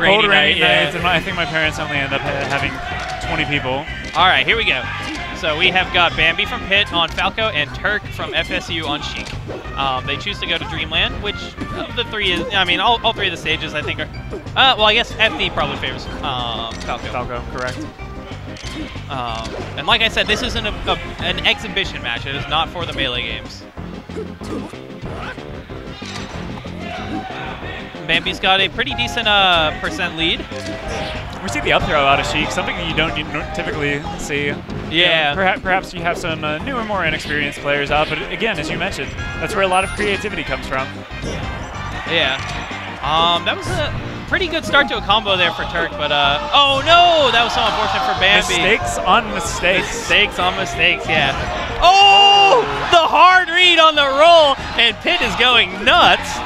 rainy night. Yeah. And I think my parents only end up having 20 people. All right, here we go. So we have got Bambi from PITT on Falco and Turk from FSU on Sheik. They choose to go to Dreamland, which of the three is, I mean, all three of the stages I think are, well, I guess FD probably favors Falco. Falco, correct. And like I said, this isn't an exhibition match. It is not for the Melee games. Bambi's got a pretty decent percent lead. We see the up throw out of Sheik, something that you don't typically see. Yeah. You know, perhaps you have some newer, more inexperienced players out, but again, as you mentioned, that's where a lot of creativity comes from. Yeah. That was a pretty good start to a combo there for Turk, but oh no, that was so unfortunate for Bambi. Mistakes on mistakes. Mistakes on mistakes, yeah. Oh, the hard read on the roll, and PITT is going nuts.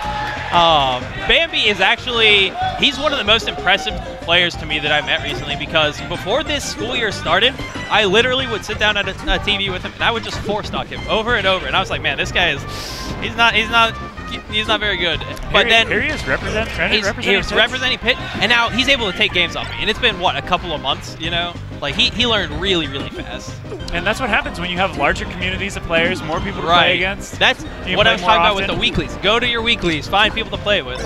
Bambi is actually, he's one of the most impressive players to me that I've met recently, because before this school year started, I literally would sit down at a TV with him and I would just four-stock him over and over, and I was like, man, this guy is, he's not very good. But then here he is representing PITT, and now he's able to take games off me, and it's been what, a couple of months, you know? Like he learned really, really fast. And that's what happens when you have larger communities of players, more people to play against. That's what I was talking about with the weeklies. Go to your weeklies, find people to play with.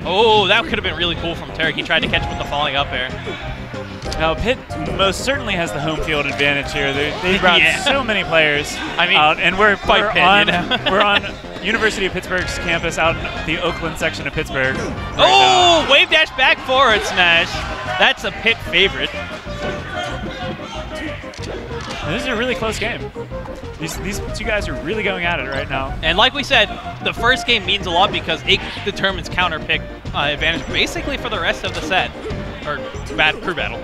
Oh, that could have been really cool from Turk. He tried to catch with the falling up air. Now, PITT most certainly has the home field advantage here. They brought so many players out, and we're on University of Pittsburgh's campus out in the Oakland section of Pittsburgh. Oh, wave dash back forward smash. That's a PITT favorite. This is a really close game. These two guys are really going at it right now. And like we said, the first game means a lot because it determines counter pick advantage basically for the rest of the set, or crew battle.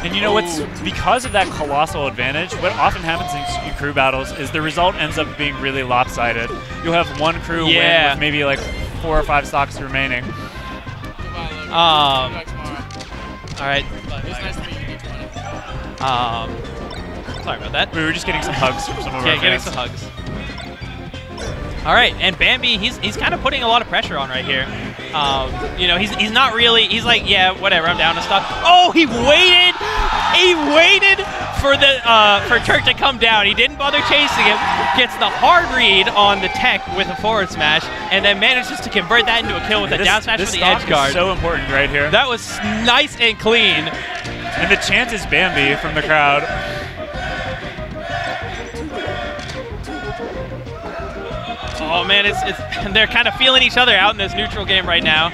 And you know what's, because of that colossal advantage, what often happens in crew battles is the result ends up being really lopsided. You'll have one crew win with maybe like 4 or 5 stocks remaining. All right. Sorry about that. We were just getting some hugs from some of our fans. Getting some hugs. All right, and Bambi, he's kind of putting a lot of pressure on right here. You know, he's not really, he's like, yeah, whatever, I'm down to stuff. Oh, he waited for Turk to come down. He didn't bother chasing him, gets the hard read on the tech with a forward smash, and then manages to convert that into a kill with a down smash for the edge guard. This is so important right here. That was nice and clean. And the chant is Bambi from the crowd. Oh man, they're kind of feeling each other out in this neutral game right now.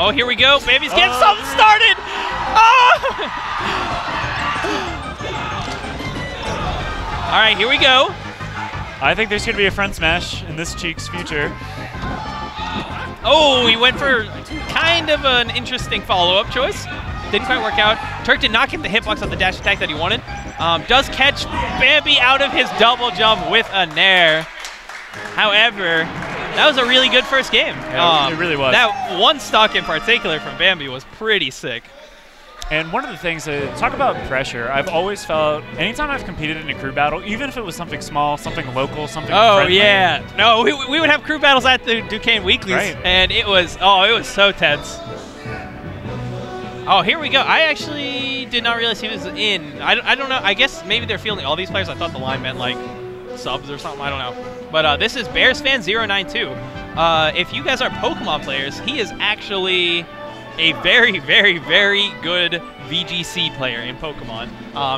Oh, here we go. Bambi's getting something started. Oh! All right, here we go. I think there's going to be a front smash in this Cheek's future. Oh, he went for kind of an interesting follow-up choice. Didn't quite work out. Turk did not get the hitbox on the dash attack that he wanted. Does catch Bambi out of his double jump with a nair. However, that was a really good first game. Yeah, it really was. That one stock in particular from Bambi was pretty sick. And one of the things, talk about pressure, I've always felt, anytime I've competed in a crew battle, even if it was something small, something local, something friendly. Yeah. No, we would have crew battles at the Duquesne Weeklies, and it was so tense. Oh, here we go. I actually did not realize he was in. I don't know. I guess maybe they're fielding all these players. I thought the line meant like subs or something. I don't know. But this is BearsFan092. If you guys are Pokemon players, he is actually a very, very, very good VGC player in Pokemon.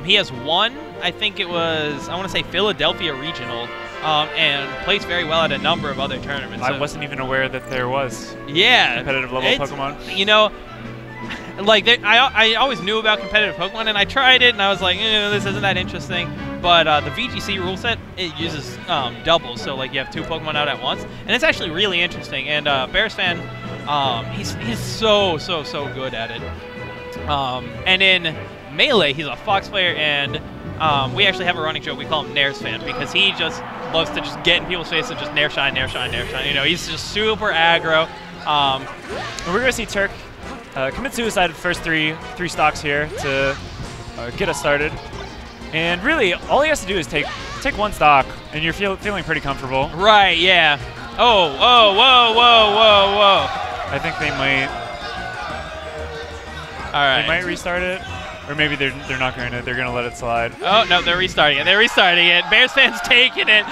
He has won, I think it was, I want to say Philadelphia Regional, and plays very well at a number of other tournaments. I wasn't even aware that there was competitive level Pokemon. You know, like I always knew about competitive Pokemon, and I tried it, and I was like, this isn't that interesting. But the VGC rule set, it uses doubles, so like you have 2 Pokemon out at once, and it's actually really interesting. And BearsFan, he's so good at it. And in Melee, he's a Fox player, and we actually have a running joke. We call him Nair's fan because he just loves to just get in people's face and just Nair shine, Nair shine, Nair shine. You know, he's just super aggro. We're gonna see Turk commit suicide first three stocks here to get us started. And really, all he has to do is take take one stock, and you're feeling pretty comfortable. Right, yeah. Oh, whoa, whoa, whoa, whoa, whoa. I think they might. All right. They might restart it, or maybe they're not going to. They're going to let it slide. Oh no, they're restarting it. They're restarting it. Bears fans taking it.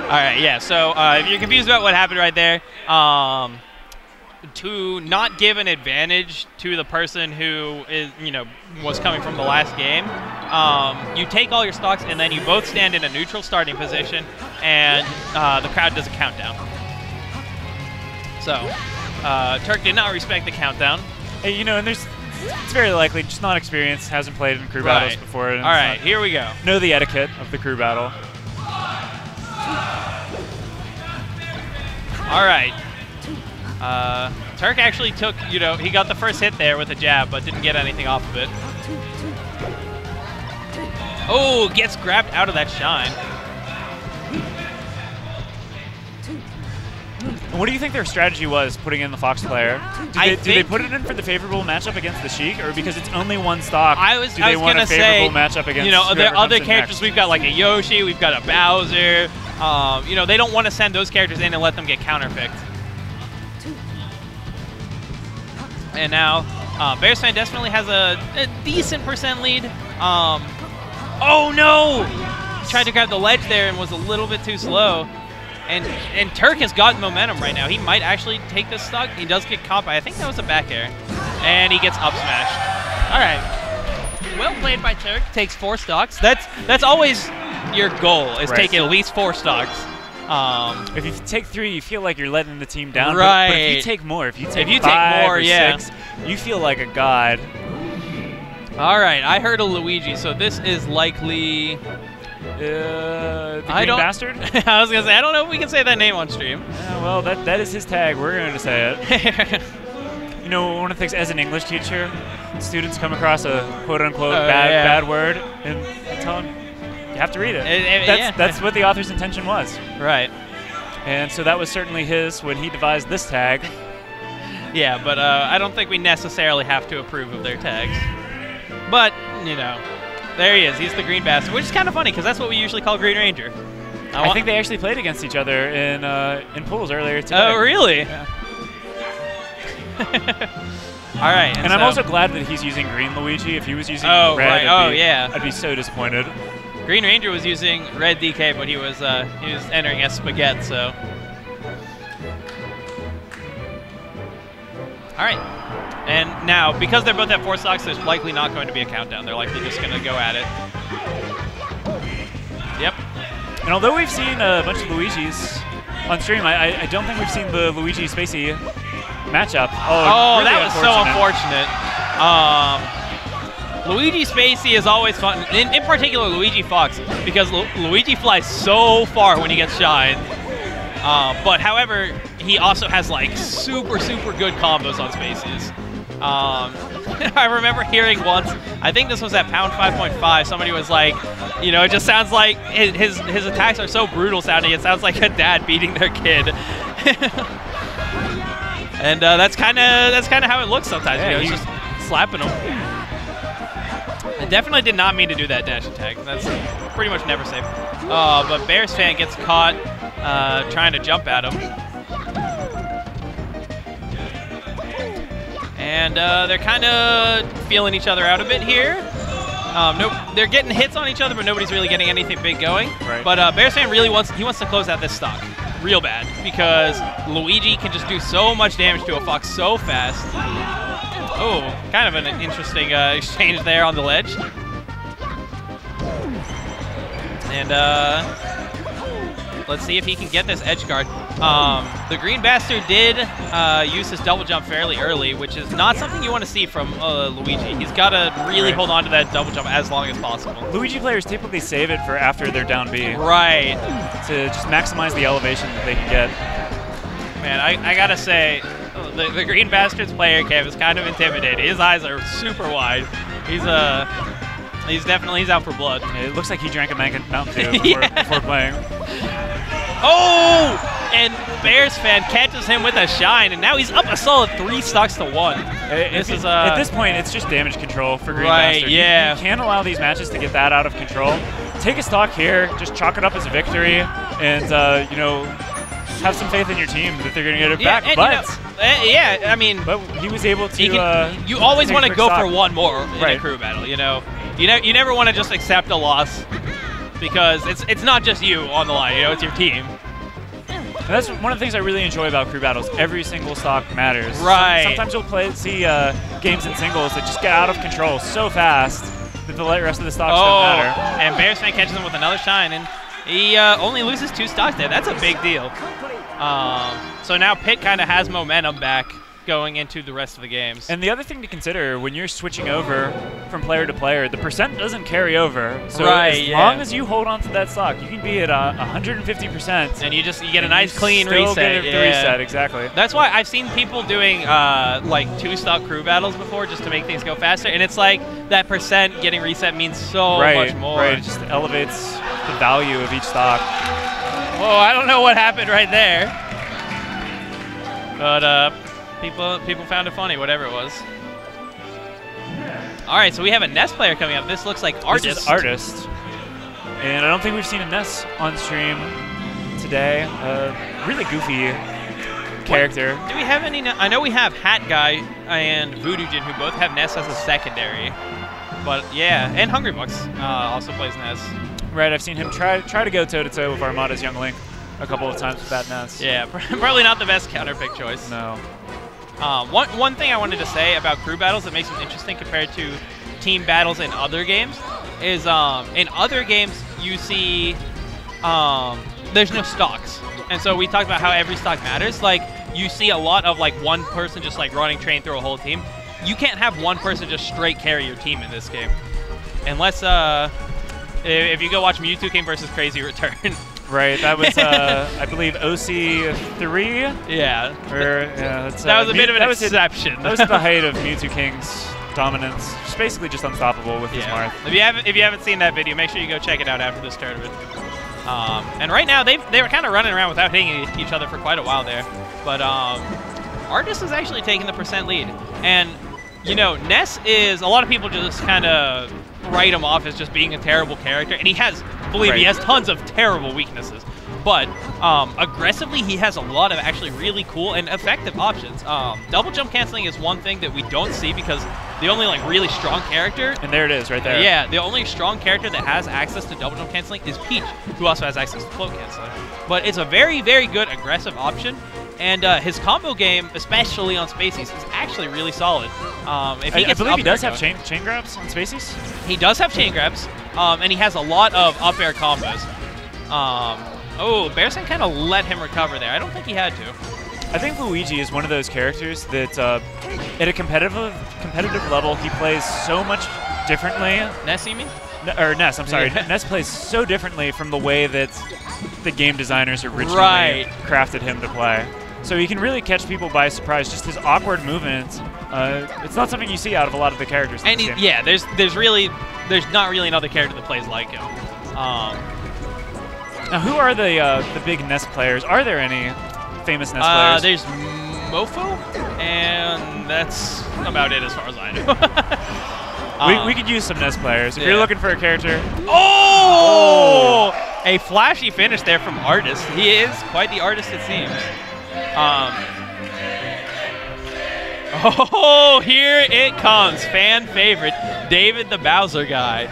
All right, yeah. So if you're confused about what happened right there, to not give an advantage to the person who is, was coming from the last game, you take all your stocks and then you both stand in a neutral starting position, and the crowd does a countdown. So Turk did not respect the countdown. Hey, and it's very likely just not experienced, hasn't played in crew battles before. All right, here we go. Know the etiquette of the crew battle. All right. Turk actually took, he got the first hit there with a jab, but didn't get anything off of it. Oh, gets grabbed out of that shine. What do you think their strategy was putting in the Fox player? Did they put it in for the favorable matchup against the Sheik, or because it's only one stock? I was going to say, matchup against there are other characters. Next? We've got like a Yoshi, we've got a Bowser. They don't want to send those characters in and let them get counterpicked. And now, Bears fan definitely has a decent % lead. Oh no! He tried to grab the ledge there and was a little bit too slow. And Turk has gotten momentum right now. He might actually take this stock. He does get caught by, I think that was a back air. And he gets up smashed. All right. Well played by Turk. Takes 4 stocks. That's always your goal, is taking at least 4 stocks. If you take 3, you feel like you're letting the team down. Right. But if you take more, if you take 5 or 6, you feel like a god. All right. I heard a Luigi, so this is likely... the Green Bastard? I was going to say, I don't know if we can say that name on stream. Well, that is his tag. We're going to say it. One of the things, as an English teacher, students come across a quote-unquote bad word, and tell them, you have to read it. That's what the author's intention was. Right. And so that was certainly his when he devised this tag. Yeah, but I don't think we necessarily have to approve of their tags. But, there he is. He's the Green Bastard, which is kind of funny because that's what we usually call Green Ranger. I think they actually played against each other in pools earlier today. Oh, really? Yeah. All right. And I'm also glad that he's using green Luigi. If he was using red, I'd be so disappointed. Green Ranger was using red DK, but he was entering as Spaghetti, so. All right. And now, because they're both at 4 stocks, there's likely not going to be a countdown. They're likely just going to go at it. Yep. And although we've seen a bunch of Luigis on stream, I don't think we've seen the Luigi Spacey matchup. Oh, really that was so unfortunate. Luigi Spacey is always fun, in particular Luigi Fox, because Luigi flies so far when he gets shined. But however, he also has like super good combos on Spaceys. I remember hearing once, I think this was at pound 5.5, somebody was like, it just sounds like his attacks are so brutal sounding, it sounds like a dad beating their kid. And that's kind of how it looks sometimes. It's just slapping them. I definitely did not mean to do that dash attack. That's pretty much never safe. But Bears fan gets caught trying to jump at him. And they're kind of feeling each other out a bit here. Nope, they're getting hits on each other, but nobody's really getting anything big going. Right. But Bears fan really wants to close out this stock real bad because Luigi can just do so much damage to a Fox so fast. Oh, kind of an interesting exchange there on the ledge. And let's see if he can get this edge guard. The Green Bastard did use his double jump fairly early, which is not something you want to see from Luigi. He's got to really hold on to that double jump as long as possible. Luigi players typically save it for after they're down B. Right. To just maximize the elevation that they can get. Man, I got to say, the Green Bastard's player cam is kind of intimidating. His eyes are super wide. He's out for blood. It looks like he drank a Mountain Dew before playing. Oh! And Bears fan catches him with a shine, and now he's up a solid 3 stocks to 1. At this point, it's just damage control for Green Right, Bastard. yeah. You can't allow these matches to get that out of control. Take a stock here, just chalk it up as a victory, and you know, have some faith in your team that they're going to get it back. But I mean, but he was able to. You always want to go stock. for one more in a crew battle. You know, you never want to just accept a loss because it's not just you on the line. You know, it's your team. And that's one of the things I really enjoy about crew battles. Every single stock matters. Right. Sometimes you'll see games in singles that just get out of control so fast that the rest of the stocks don't matter. And Bears fan catches him with another shine, and he only loses 2 stocks there. That's a big deal. So now PITT kind of has momentum back going into the rest of the games. And the other thing to consider when you're switching over from player to player, the percent doesn't carry over. So as long as you hold on to that stock, you can be at 150%. And you get a nice clean reset. reset. Get the reset, exactly. That's why I've seen people doing like 2-stock crew battles before just to make things go faster. And it's like that percent getting reset means so much more. Right, it just elevates the value of each stock. Whoa, I don't know what happened right there. But people found it funny, whatever it was. All right, so we have a Ness player coming up. This looks like Artist. This is Artist. And I don't think we've seen a Ness on stream today. Really goofy character. Do we have any? I know we have Hat Guy and Voodoo Jin, who both have Ness as a secondary. But yeah, and Hungry Bucks also plays Ness. Right, I've seen him try to go toe-to-toe with Armada's Young Link a couple of times with that Ness. Yeah, probably not the best counter pick choice. No. One thing I wanted to say about crew battles that makes them interesting compared to team battles in other games is in other games you see there's no stocks. And so we talked about how every stock matters. Like, you see a lot of like one person just like running train through a whole team. You can't have one person just straight carry your team in this game. Unless if you go watch VGBootCamp versus Crazy Return. Right, that was, I believe, OC3? Yeah. That was a bit of an exception. That was at the height of Mewtwo King's dominance. Just basically just unstoppable with his Marth. If you haven't seen that video, make sure you go check it out after this tournament. And right now, they were kind of running around without hitting each other for quite a while there. But Artist is actually taking the percent lead. And, you know, Ness is, a lot of people just kind of write him off as just being a terrible character. And he has, believe me, he has tons of terrible weaknesses. But aggressively, he has a lot of actually really cool and effective options. Double jump canceling is one thing that we don't see because the only like really strong character... And there it is, right there. Yeah, the only strong character that has access to double jump canceling is Peach, who also has access to float canceling. But it's a very, very good aggressive option. And his combo game, especially on Spacies, is actually really solid. If he I believe he does have chain grabs on Spacies? He does have chain grabs, and he has a lot of up air combos. Oh, Bearson kind of let him recover there. I don't think he had to. I think Luigi is one of those characters that, at a competitive level, he plays so much differently. Ness, you mean? Or Ness, I'm sorry. Ness plays so differently from the way that the game designers originally crafted him to play. So he can really catch people by surprise. Just his awkward movements. It's not something you see out of a lot of the characters. And yeah, there's not really another character that plays like him. Now, who are the big Ness players? Are there any famous Ness players? There's Mofo, and that's about it as far as I know. We could use some Ness players. If you're looking for a character. Oh! A flashy finish there from Artist. He is quite the artist, it seems. Oh, here it comes. Fan favorite, David the Bowser guy.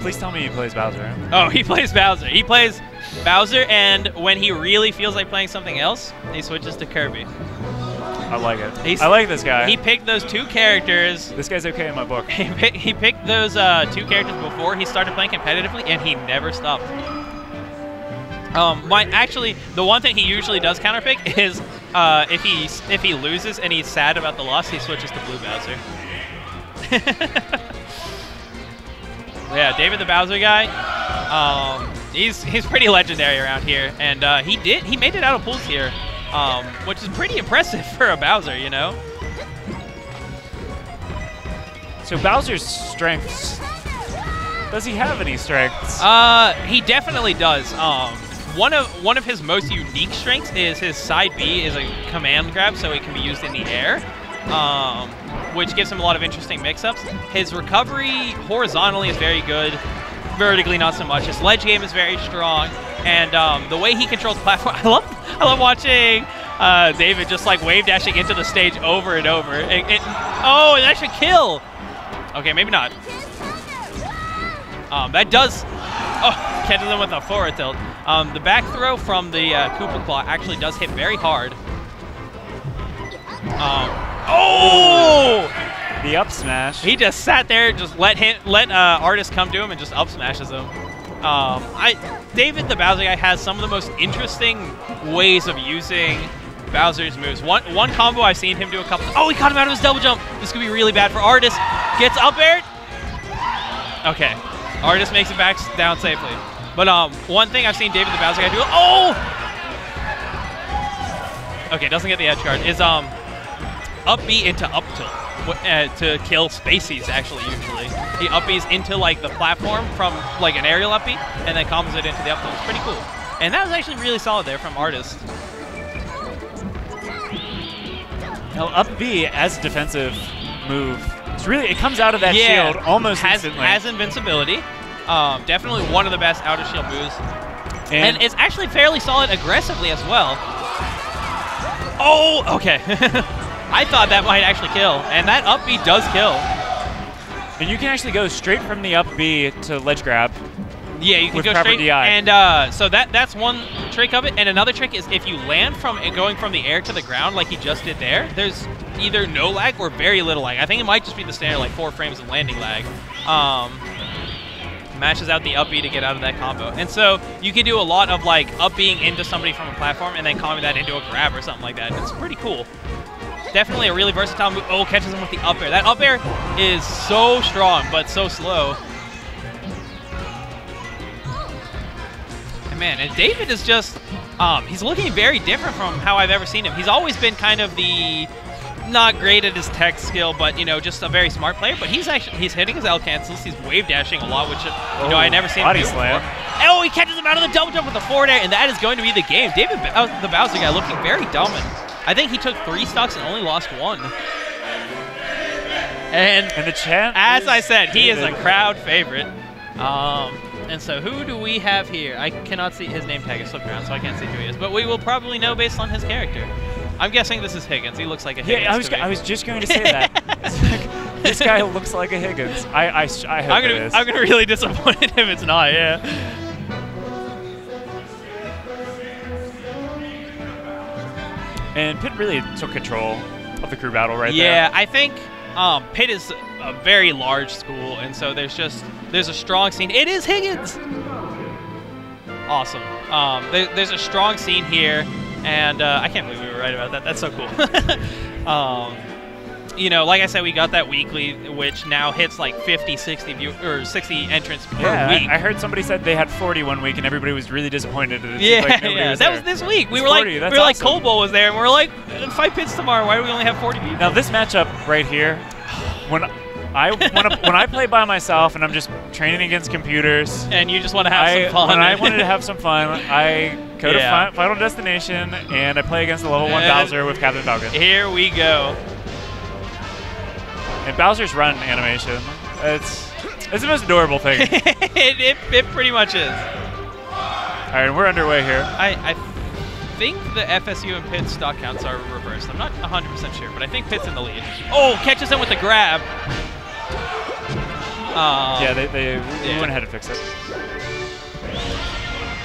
Please tell me he plays Bowser. Oh, he plays Bowser. He plays Bowser, and when he really feels like playing something else, he switches to Kirby. I like it. I like this guy. He picked those 2 characters. This guy's okay in my book. He picked those 2 characters before he started playing competitively, and he never stopped. Actually, the one thing he usually does counterpick is if he loses and he's sad about the loss, he switches to Blue Bowser. Yeah, David the Bowser guy. He's pretty legendary around here, and he made it out of pools here, which is pretty impressive for a Bowser, you know. So Bowser's strengths. Does he have any strengths? He definitely does. one of his most unique strengths is his side B is a command grab, so it can be used in the air, which gives him a lot of interesting mix-ups. His recovery horizontally is very good, vertically not so much. His ledge game is very strong, and the way he controls platform, I love watching David just like wave dashing into the stage over and over. Oh, that should kill. Okay, maybe not. That does. Oh, catches him with a forward tilt. The back throw from the Koopa Claw actually does hit very hard. Oh! The up smash. He just sat there, just let Artist come to him and just up smashes him. David the Bowser guy has some of the most interesting ways of using Bowser's moves. One combo I've seen him do a couple. Oh, he caught him out of his double jump. This could be really bad for Artist. Gets up aired. Okay. Artist makes it back down safely. But one thing I've seen David the Bowser guy do, oh! Okay, doesn't get the edge guard, is up B into up tilt to kill spacies, actually, usually. He up B's into like the platform from like an aerial up B, and then combos it into the up tilt. It's pretty cool. And that was actually really solid there from Artist. Now, up B as a defensive move, it comes out of that shield almost instantly. Has invincibility. Definitely one of the best outer shield moves. And it's actually fairly solid aggressively as well. Oh, okay. I thought that might actually kill. And that up B does kill. And you can actually go straight from the up B to ledge grab. Yeah, you can go straight. DI. And so that's one trick of it. And another trick is if you land from going from the air to the ground like he just did there, there's either no lag or very little lag. I think it might just be the standard like 4 frames of landing lag. Matches out the up B to get out of that combo. And so you can do a lot of like up being into somebody from a platform and then combing that into a grab or something like that. It's pretty cool. Definitely a really versatile move. Oh, catches him with the up air. That up air is so strong, but so slow. And man, and David is just, he's looking very different from how I've ever seen him. He's always been kind of the not great at his tech skill, but, you know, just a very smart player. But he's hitting his L cancels. He's wave dashing a lot, which, you know, I never seen him do before. Oh, he catches him out of the double jump with the forward air, and that is going to be the game. David, the Bowser guy, looking very dominant. I think he took 3 stocks and only lost 1. And the champ, as I said, he is a crowd favorite. And so who do we have here? I cannot see his name tag is flipped around, so I can't see who he is. But we will probably know based on his character. I'm guessing this is Higgins. He looks like a Higgins. Yeah, I was just going to say that. This guy looks like a Higgins. I hope it is. I'm gonna really disappointed if it's not. Yeah. And PITT really took control of the crew battle right there. Yeah, I think PITT is a very large school, and so there's a strong scene. It is Higgins. Awesome. There's a strong scene here. And I can't believe we were right about that. That's so cool. You know, like I said, we got that weekly, which now hits like 50, 60 60 entrants per week. I heard somebody said they had 40 one week, and everybody was really disappointed. That was this week. We were 40, like Cold Bowl was there, and we were like, 5 pits tomorrow. Why do we only have 40 people? Now this matchup right here, when I play by myself and I'm just training against computers, and you just want to have some fun. When I wanted to have some fun, I go to Final Destination and I play against the level 1 Bowser with Captain Falcon. Here we go. And Bowser's run animation, it's the most adorable thing. it pretty much is. All right, we're underway here. I think the FSU and PITT stock counts are reversed. I'm not 100% sure, but I think PITT's in the lead. Oh, catches him with the grab. They went ahead and fixed it.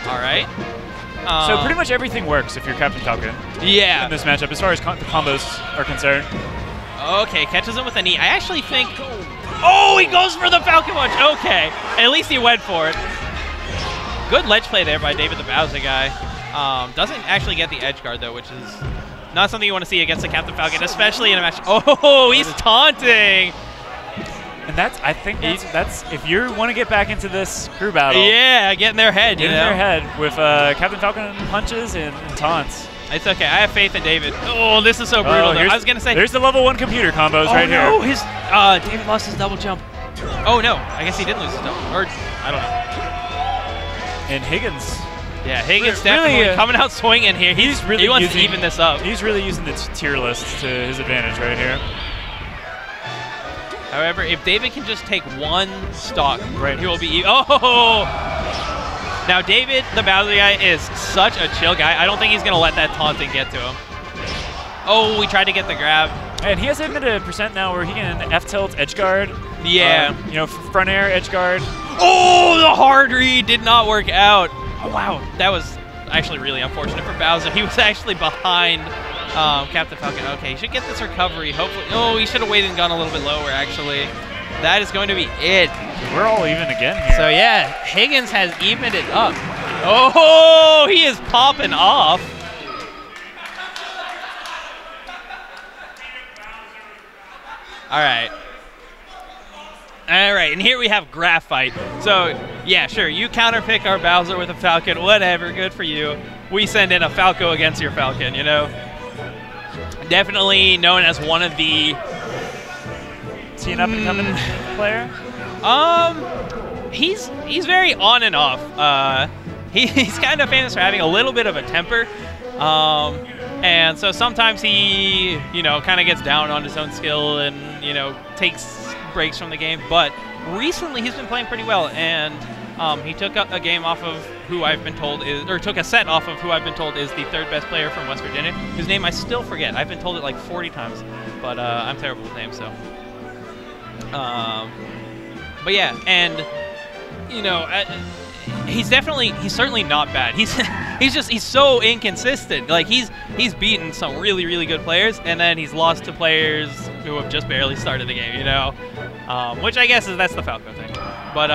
All right. So pretty much everything works if you're Captain Falcon. Yeah. In this matchup, as far as the combos are concerned. Okay, catches him with a knee. I actually think... Oh, he goes for the Falcon Punch. Okay. At least he went for it. Good ledge play there by David the Bowser guy. Doesn't actually get the edge guard, though, which is not something you want to see against the Captain Falcon, especially in a match. Oh, he's taunting. And I think that's if you want to get back into this crew battle. Yeah, get in their head, Get in their head with Captain Falcon punches and taunts. It's okay. I have faith in David. Oh, this is so brutal, though. I was going to say... There's the level 1 computer combos right here. Oh, no. David lost his double jump. Oh, no. I guess he did lose his double. Or, I don't know. And Higgins Yeah, Higgins definitely really, coming out swinging here. He wants to even this up. He's really using the tier list to his advantage right here. However, if David can just take one stock, he will be. Oh! Now, David, the Bowser guy, is such a chill guy. I don't think he's going to let that taunting get to him. Oh, we tried to get the grab. And he has him at a percent now where he can F-tilt, edge guard. Yeah. You know, front air, edge guard. Oh, the hard read did not work out. Oh, wow. That was actually really unfortunate for Bowser. He was actually behind Captain Falcon. Okay, he should get this recovery. Hopefully. Oh, he should have waited and gone a little bit lower, actually. That is going to be it. We're all even again here. So, yeah, Higgins has evened it up. Oh, he is popping off. All right. All right, and here we have Graphite. So, yeah, sure, you counterpick our Bowser with a Falcon, whatever, good for you. We send in a Falco against your Falcon, you know? Definitely known as one of the... Is he an up-and-coming player? He's very on and off. He's kind of famous for having a little bit of a temper. And so sometimes he, you know, kind of gets down on his own skill and, you know, takes breaks from the game. But recently he's been playing pretty well, and he took a game off of who I've been told is, or took a set off of who I've been told is the third best player from West Virginia, whose name I still forget. I've been told it like 40 times, but I'm terrible with names, so. But yeah, and, you know, he's certainly not bad. He's so inconsistent. Like he's beaten some really, really good players, and then he's lost to players who have just barely started the game, you know, which I guess that's the Falco thing. But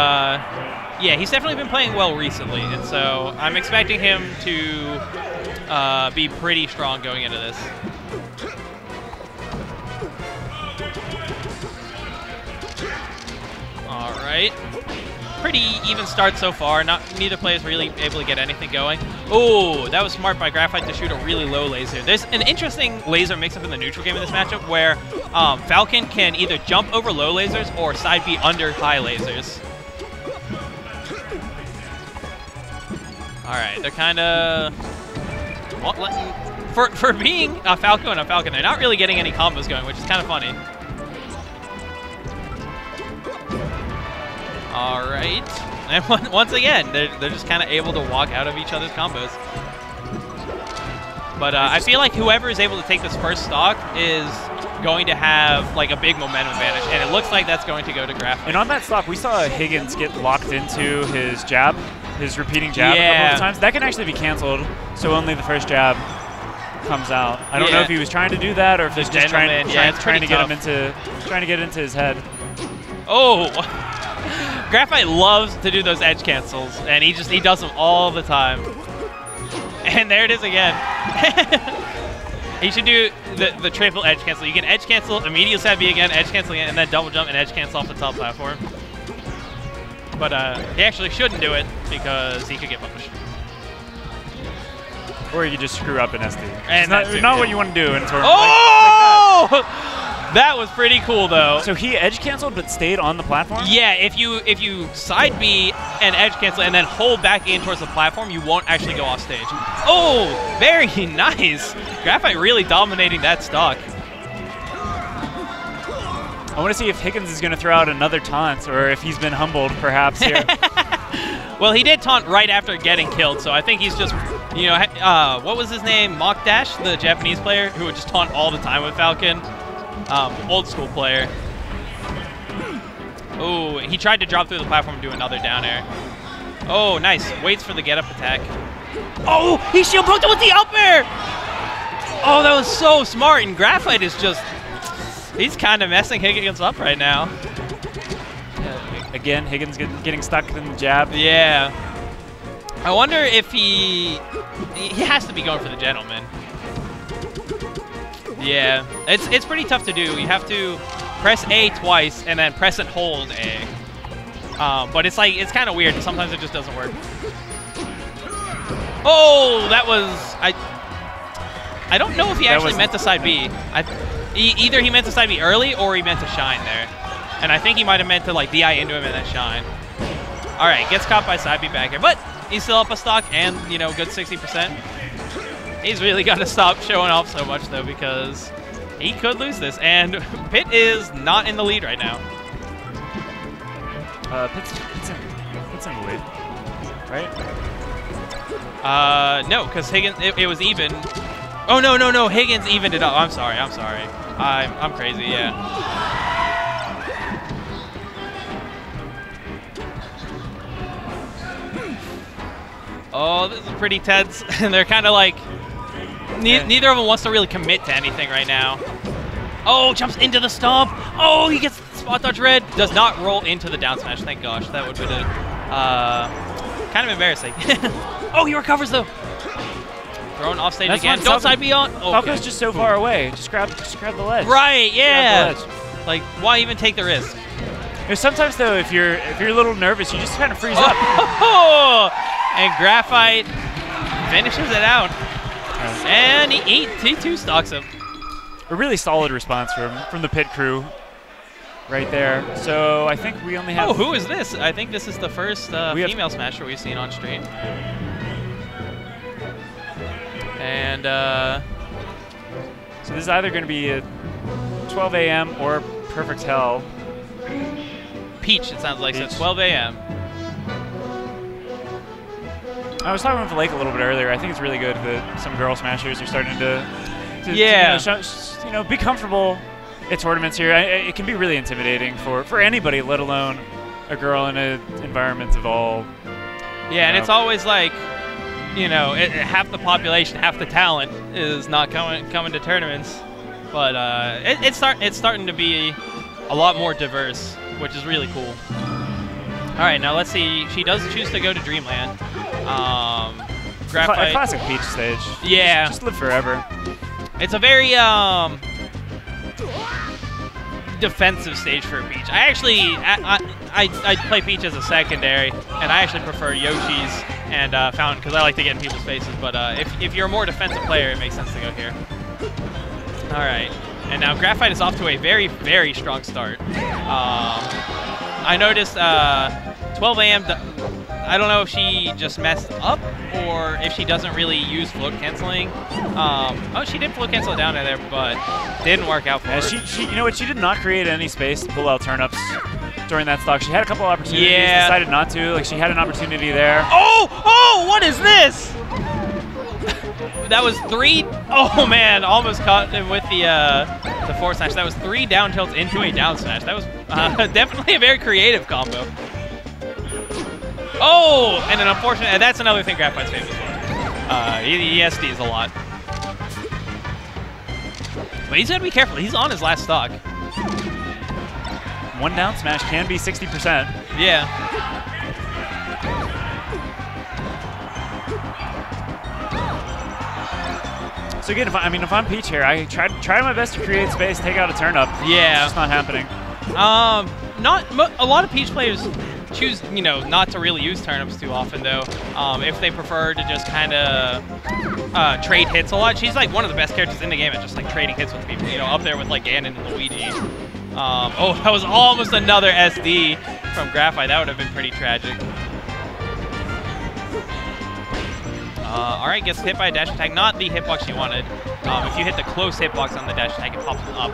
yeah, he's definitely been playing well recently, and so I'm expecting him to be pretty strong going into this. All right. Pretty even start so far. Neither player is really able to get anything going. Oh, that was smart by Graphite to shoot a really low laser. There's an interesting laser mix-up in the neutral game in this matchup where Falcon can either jump over low lasers or side B under high lasers. All right, they're kind of for being a Falco and a Falcon, they're not really getting any combos going, which is kind of funny. All right, and once again, they're just kind of able to walk out of each other's combos. But I feel like whoever is able to take this first stock is going to have like a big momentum advantage, and it looks like that's going to go to Graphite. And on that stock, we saw Higgins get locked into his jab, his repeating jab a couple of times. That can actually be canceled, so only the first jab comes out. I don't know if he was trying to do that or if they're just trying to get into his head. Oh. Graphite loves to do those edge cancels, and he does them all the time. And there it is again. He should do the triple edge cancel. You can edge cancel, immediate side B again, edge cancel again, and then double jump and edge cancel off the top platform. But he actually shouldn't do it because he could get punished. Or you could just screw up an SD. And it's not what you want to do in a tournament. Oh! Like that was pretty cool, though. So he edge canceled but stayed on the platform? Yeah, if you side B and edge cancel and then hold back in towards the platform, you won't actually go off stage. Oh, very nice. Graphite really dominating that stock. I want to see if Higgins is going to throw out another taunt or if he's been humbled, perhaps, here. Well, he did taunt right after getting killed, so I think he's just, you know, what was his name? Mock Dash, the Japanese player who would just taunt all the time with Falcon. Old school player. Oh, he tried to drop through the platform and do another down air. Oh, nice. Waits for the get up attack. Oh, he shield broke it with the up air! Oh, that was so smart. And Graphite is just, he's kind of messing Higgins up right now. Again, Higgins getting stuck in the jab. Yeah. I wonder if he has to be going for the gentleman. Yeah, it's pretty tough to do. You have to press A twice and then press and hold A. But it's kind of weird. Sometimes it just doesn't work. Oh, that was I don't know if he actually meant to side B. Either he meant to side B early or he meant to shine there. And I think he might have meant to like DI into him and then shine. All right, gets caught by side B back air, but he's still up a stock and, you know, good 60%. He's really got to stop showing off so much, though, because he could lose this. And PITT is not in the lead right now. Pitt's in the lead, right? No, because Higgins, it was even. Oh, no. Higgins evened it up. I'm sorry. I'm crazy, yeah. Oh, this is pretty tense. And they're kind of like, neither of them wants to really commit to anything right now. Oh, jumps into the stomp. Oh, he gets spot dodge red. Does not roll into the down smash. Thank gosh. That would have been kind of embarrassing. Oh, he recovers, though. Thrown off stage again. Don't side B on. Oh, Falco's just so far away. Just grab the ledge. Right, yeah. Like, why even take the risk? There's sometimes, though, if you're a little nervous, you just kind of freeze up. Oh, and Graphite finishes it out. And he two stocks him. A really solid response from the PITT crew right there. So I think we only have... Oh, who is this? I think this is the first female Smasher we've seen on stream. And so this is either going to be a 12 a.m. or Perfect Hell. Peach, it sounds like. Peach. So 12 a.m. I was talking with Blake a little bit earlier. I think it's really good that some girl smashers are starting to be comfortable at tournaments here. It can be really intimidating for anybody, let alone a girl in an environment of all. Yeah, and it's always like, you know, half the population, half the talent is not coming to tournaments, but it's starting to be a lot more diverse, which is really cool. All right, now let's see. She does choose to go to Dreamland. Graphite. A classic Peach stage. Yeah. Just live forever. It's a very defensive stage for Peach. I actually I play Peach as a secondary, and I actually prefer Yoshi's and Fountain because I like to get in people's faces. But if you're a more defensive player, it makes sense to go here. All right, and now Graphite is off to a very, very strong start. I noticed 12 a.m. I don't know if she just messed up or if she doesn't really use float canceling. Oh, she did float cancel it down there, but didn't work out for her. You know what? She did not create any space to pull out turnips during that stock. She had a couple opportunities, decided not to. Like, she had an opportunity there. Oh, what is this? That was 3. Oh man, almost caught him with the forward smash. That was 3 down tilts into a down smash. That was definitely a very creative combo. Oh, and an unfortunate, and that's another thing Graphite's famous for. He SDs a lot. But he's got to be careful. He's on his last stock. One down smash can be 60%. Yeah. So again, if I'm Peach here, I try my best to create space, take out a turn up. Yeah. It's just not happening. A lot of Peach players choose, you know, not to really use turnips too often, though. If they prefer to just kind of trade hits a lot. She's like one of the best characters in the game at just like trading hits with people, you know, up there with like Ganon and Luigi. Oh, that was almost another SD from Graphite. That would have been pretty tragic. All right, gets hit by a dash attack. Not the hitbox she wanted. If you hit the close hitbox on the dash attack, it pops up.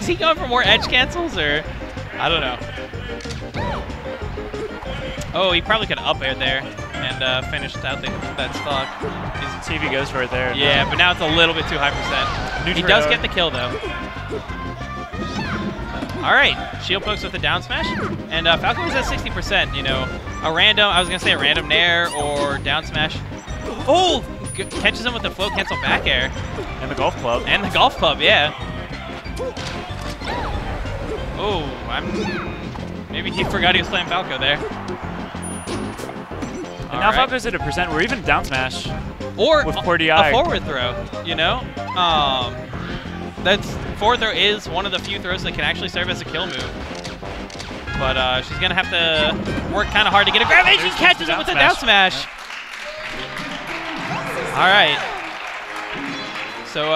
Is he going for more edge cancels, or I don't know. Oh, he probably could have up aired there and finished out that stock. See if he goes for it there. Yeah, but now it's a little bit too high percent. He does get the kill, though. All right, shield pokes with the down smash, and Falco is at 60%. You know, I was gonna say a random nair or down smash. Oh, catches him with the float cancel back air. And the golf club. And the golf club, yeah. Oh, maybe he forgot he was playing Falco there. And now Falco's at a percent where even down smash or with poor DI. A forward throw, you know? That's forward throw is one of the few throws that can actually serve as a kill move. But she's going to have to work kind of hard to get a grab, and she catches it with the down smash. All right. So,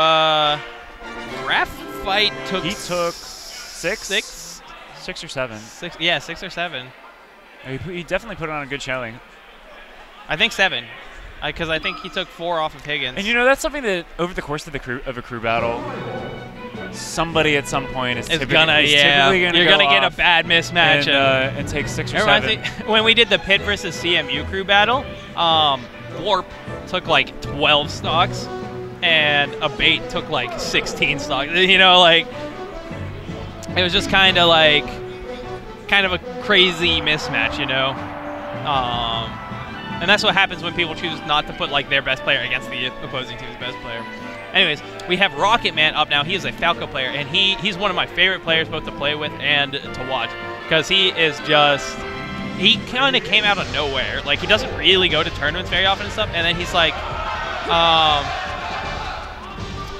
Graphite took 6 or 7. 6, yeah, 6 or 7. He definitely put on a good showing. I think 7, because I think he took 4 off of Higgins. And you know, that's something that over the course of a crew battle, somebody at some point is typically gonna you're gonna get a bad mismatch and take 6 or 7. When we did the PITT versus CMU crew battle, Warp took like 12 stocks, and a bait took like 16 stocks. You know, like it was just kind of a crazy mismatch, you know. And that's what happens when people choose not to put like their best player against the opposing team's best player. Anyways, we have Rocket Man up now. He is a Falco player, and he's one of my favorite players both to play with and to watch, because he kind of came out of nowhere. Like, he doesn't really go to tournaments very often and stuff, and then he's like,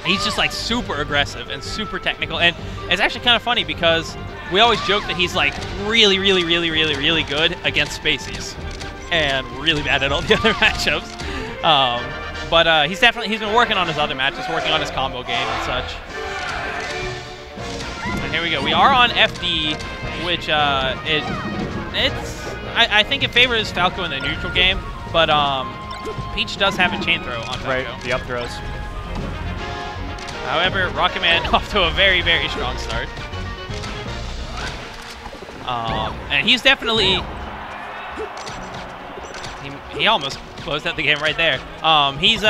he's just like super aggressive and super technical, and it's actually kind of funny because we always joke that he's like really good against Spaceys and really bad at all the other matchups. But he's been working on his other matches, working on his combo game and such. And here we go. We are on FD, which I think it favors Falco in the neutral game, but Peach does have a chain throw on Falco. Right, the up throws. However, Rocket Man off to a very strong start. And he's definitely... He almost closed out the game right there. He's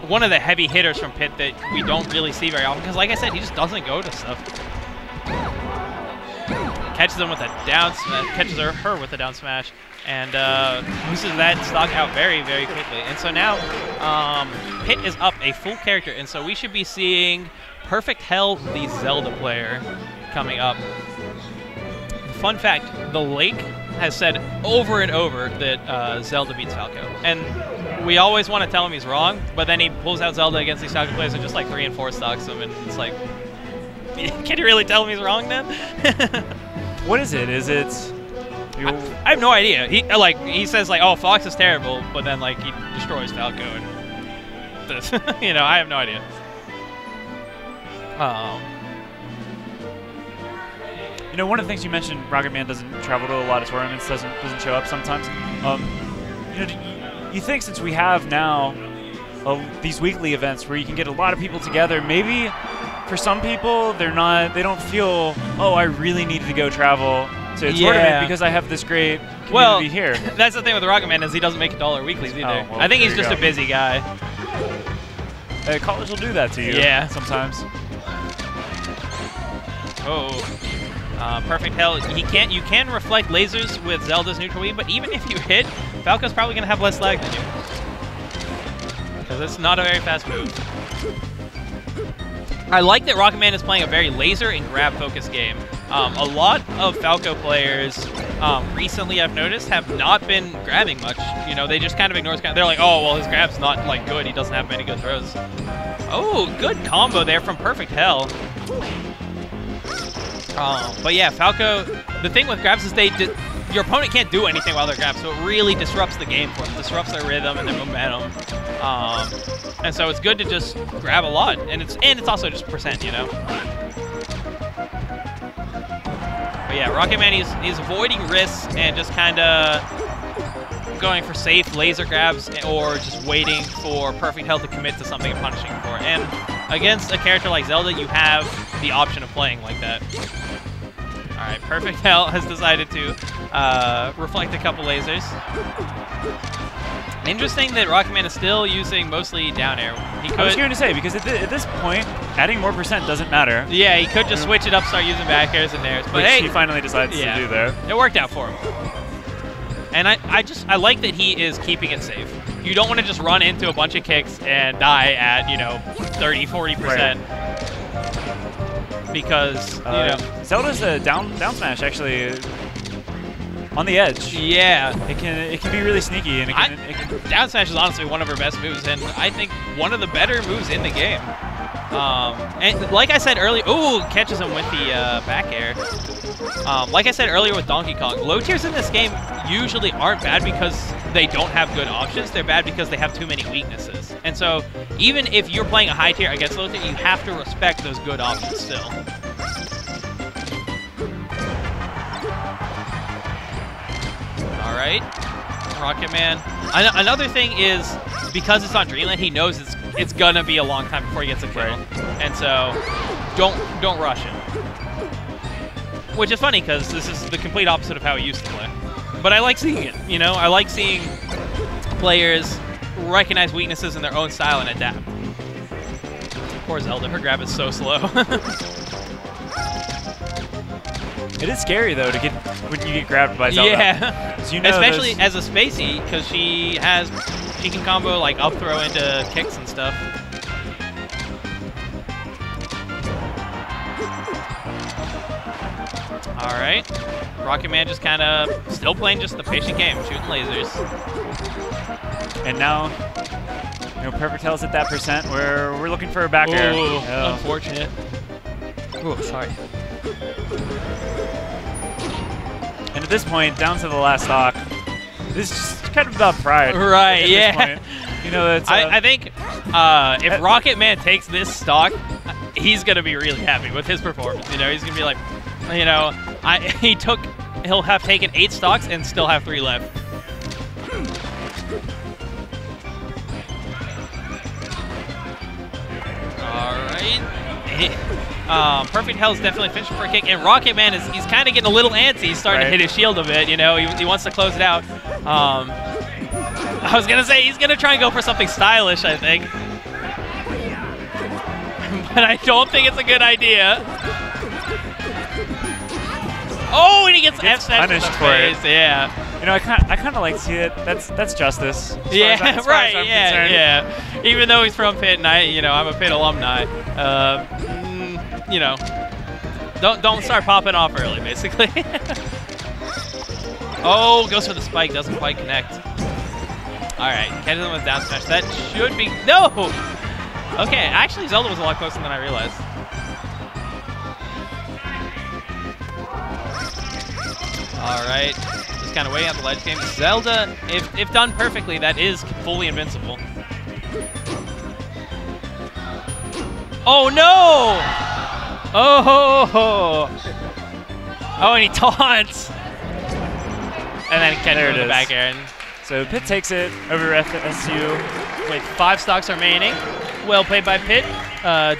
one of the heavy hitters from PITT that we don't really see very often, because like I said, he just doesn't go to stuff. Catches him with a down smash, catches her with a down smash, and loses that stock out very quickly. And so now PITT is up a full character, and so we should be seeing Perfect Hell, the Zelda player, coming up. Fun fact, the Lake has said over and over that Zelda beats Falco. And we always want to tell him he's wrong, but then he pulls out Zelda against these Falco players and just like 3 and 4 stocks him, and it's like, can you really tell him he's wrong then? What is it? Is it... I have no idea. He says like, oh, Fox is terrible, but then like he destroys Falco and this. You know, I have no idea. You know, one of the things you mentioned, Rocket Man doesn't travel to a lot of tournaments, doesn't show up sometimes. You know, you think since we have now these weekly events where you can get a lot of people together, maybe for some people they don't feel, oh, I really needed to go travel to a tournament because I have this great community here. That's the thing with Rocket Man, is he doesn't make $1 weeklies either. Oh, well, I think he's just a busy guy. College will do that to you. Sometimes. Oh. Perfect Hell. You can reflect lasers with Zelda's neutral beam, but even if you hit, Falco's probably going to have less lag than you, because it's not a very fast move. I like that Rocket Man is playing a very laser and grab focused game. A lot of Falco players recently, I've noticed, have not been grabbing much. You know, they just kind of ignore. They're like, oh, well, his grab's not like good. He doesn't have many good throws. Oh, good combo there from Perfect Hell. But yeah, Falco, the thing with grabs is your opponent can't do anything while they're grabbed, so it really disrupts the game for them, disrupts their rhythm and their momentum. And so it's good to just grab a lot, and it's also just percent, you know. But yeah, Rocket Man, he's avoiding risks and just kind of going for safe laser grabs, or just waiting for Perfect Hell to commit to something and punishing for. And against a character like Zelda, you have the option of playing like that. All right, Perfect Hell has decided to reflect a couple lasers. Interesting that Rocket Man is still using mostly down air. I was going to say, because at this point, adding more percent doesn't matter. Yeah, he could just switch it up, start using back airs and airs. But hey, he finally decides to do there. It worked out for him. And I like that he is keeping it safe. You don't want to just run into a bunch of kicks and die at, you know, 30, 40%. Right. Because, you know, Zelda's a down smash actually on the edge. Yeah, it can be really sneaky, and down smash is honestly one of her best moves, and I think one of the better moves in the game. And like I said earlier, ooh, catches him with the back air. Like I said earlier with Donkey Kong, low tiers in this game usually aren't bad because they don't have good options. They're bad because they have too many weaknesses. And so even if you're playing a high tier against low tier, you have to respect those good options still. right. Rocket Man. Another thing is, because it's on Dreamland, he knows it's gonna be a long time before he gets a kill. Right. And so, don't rush him. Which is funny, because this is the complete opposite of how he used to play. But I like seeing it, you know? I like seeing players recognize weaknesses in their own style and adapt. Poor Zelda, her grab is so slow. It is scary though to get when you get grabbed by Zelda. Yeah, you know especially as a spacey, because she can combo like up throw into kicks and stuff. All right, Rocket Man just kind of still playing just the patient game, shooting lasers. And now, you know, Perfect Hell's at that percent where we're looking for a back air. Oh. Unfortunate. Oh, sorry. And at this point, down to the last stock, this is just kind of about pride. Right, yeah. You know, that's, I think if Rocket Man takes this stock, he's going to be really happy with his performance. You know, he's going to be like, you know, he'll have taken 8 stocks and still have 3 left. All right. Perfect Hell is definitely fishing for a kick, and Rocket Man he's kind of getting a little antsy. He's starting to hit his shield a bit, you know. He wants to close it out. I was gonna say he's gonna try and go for something stylish, I think, but I don't think it's a good idea. Oh, and he gets punished for it. Yeah. You know, I kind of like to see it. That's justice. Yeah, right. Yeah. Even though he's from Pitt, and I'm a Pitt alumni. You know, don't start popping off early, basically. Oh, goes for the spike, doesn't quite connect. All right, catches him with down smash. That should be no. Okay, actually Zelda was a lot closer than I realized. All right, just kind of waiting on the ledge game. Zelda, if done perfectly, that is fully invincible. Oh no! Oh, and he taunts. And then catches the back air. So Pitt takes it over FSU. With 5 stocks remaining. Well played by Pitt.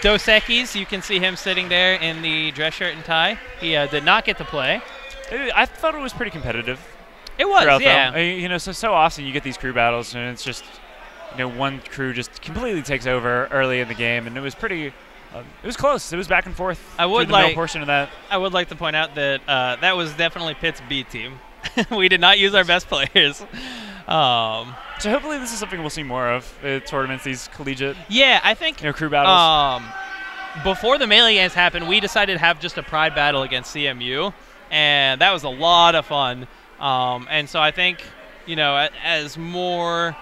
Dos Equis, you can see him sitting there in the dress shirt and tie. He did not get to play. I thought it was pretty competitive. It was, yeah. You know, so often you get these crew battles, and it's just, you know, one crew just completely takes over early in the game, and it was pretty. It was close. It was back and forth. Through the middle portion of that. I would like to point out that that was definitely Pitt's B team. We did not use our best players. So hopefully this is something we'll see more of at tournaments, these collegiate. Yeah, I think crew battles. Before the Melee Games happened, we decided to have just a pride battle against CMU, and that was a lot of fun. And so I think, you know, as more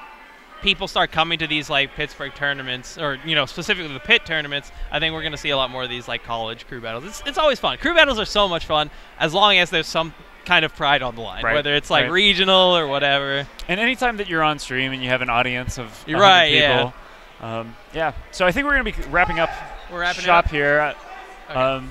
people start coming to these like Pittsburgh tournaments, or specifically the Pitt tournaments, I think we're going to see a lot more of these like college crew battles. It's always fun. Crew battles are so much fun as long as there's some kind of pride on the line, whether it's like regional or whatever. And anytime that you're on stream and you have an audience of 100 people, yeah. So I think we're going to be wrapping up shop here. Okay.